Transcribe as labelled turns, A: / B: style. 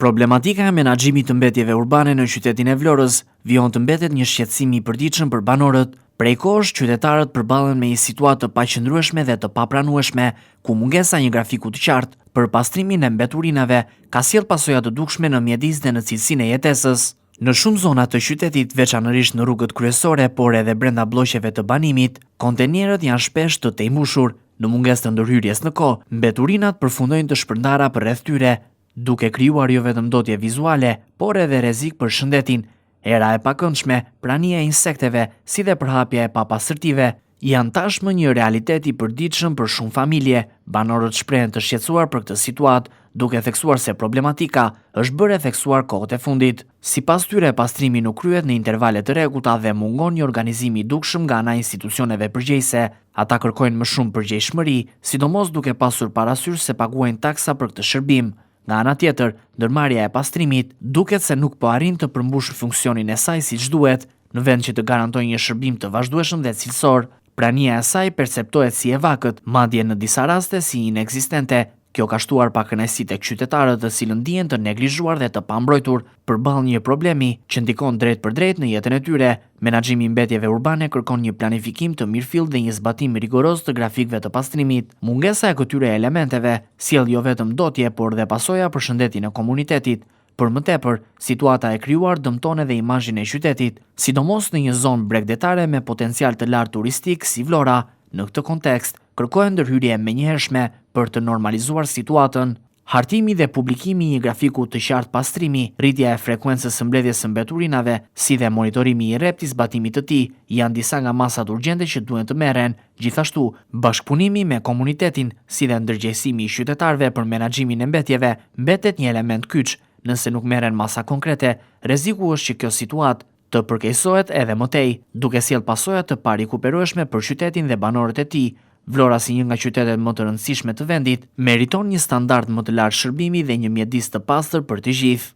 A: Problematika e menaxhimit të mbetjeve urbane në qytetin e Vlorës vijon të mbetet një shqetësim i përditshëm për banorët. Prej kohësh qytetarët përballen me një situatë të paqëndrueshme dhe të papranueshme, ku mungesa një grafiku të qartë për pastrimin e mbeturinave ka sjellë pasoja të dukshme në mjedis dhe në cilësinë e jetesës. Në shumë zona të qytetit, veçanërisht në rrugët kryesore, por edhe brenda blloqeve të banimit, kontenierët janë shpesh të tejmbushur. Në mungesë të ndërhyrjes në kohë, mbeturinat përfundojnë të shpërndara përreth tyre, duke krijuar jo vetëm dotje vizuale, por edhe rrezik për shëndetin. Era e pakëndshme, prania e insekteve, si dhe përhapja e papastërtive, janë tashmë një realitet i përditshëm për shumë familje. Banorët shprehen të shqetësuar për këtë situatë, duke theksuar se problematika është bërë e theksuar kohët e fundit. Sipas tyre, pastrimi nuk kryhet në intervale të rregullta dhe mungon një organizim i dukshëm nga ana e institucioneve përgjegjëse. Ata kërkojnë më shumë përgjegjshmëri, sidomos duke pasur parasysh se paguajnë taksa për këtë shërbim. Nga ana tjetër, ndërmarrja e pastrimit duket se nuk po arrin të përmbushë funksionin e saj siç duhet, në vend që të garantojë një shërbim të vazhdueshëm dhe cilësor. Prania e saj perceptohet si e vakët, madje në disa raste si inekzistente. Kjo ka shtuar pa kënaqësi tek qytetarët, të cilët ndihen të neglizhuar dhe të pambrojtur përballë një problemi që ndikon drejt për drejt në jetën e tyre. Menaxhimi i mbetjeve urbane kërkon një planifikim të mirëfillt dhe një zbatim rigoroz të grafikëve të pastrimit. Mungesa e këtyre elementeve sjell jo vetëm dotje, por dhe pasoja për shëndetin e komunitetit. Për më tepër, situata e krijuar dëmton edhe imazhin e qytetit, sidomos në një zonë bregdetare me potencial të lartë turistik si Vlora. Në këtë kontekst, kërkohet ndërhyrje e menjëhershme për të normalizuar situatën. Hartimi dhe publikimi i një grafiku të qartë pastrimi, rritja e frekuencës së mbledhjes së mbeturinave, si dhe monitorimi i rrept i zbatimit të tij, janë disa nga masat urgjente që duhen të merren. Gjithashtu, bashkëpunimi me komunitetin, si dhe ndërgjegjësimi i qytetarëve për menaxhimin e mbetjeve, mbetet një element kyç. Nëse nuk merren masa konkrete, rreziku është që kjo situatë të përkeqësohet edhe më tej, duke sjellë pasoja të parikuperueshme për qytetin dhe banorët e tij. Vlora, si një nga qytetet më të rëndësishme të vendit, meriton një standard më të lartë shërbimi dhe një mjedis të pastër për të gjithë.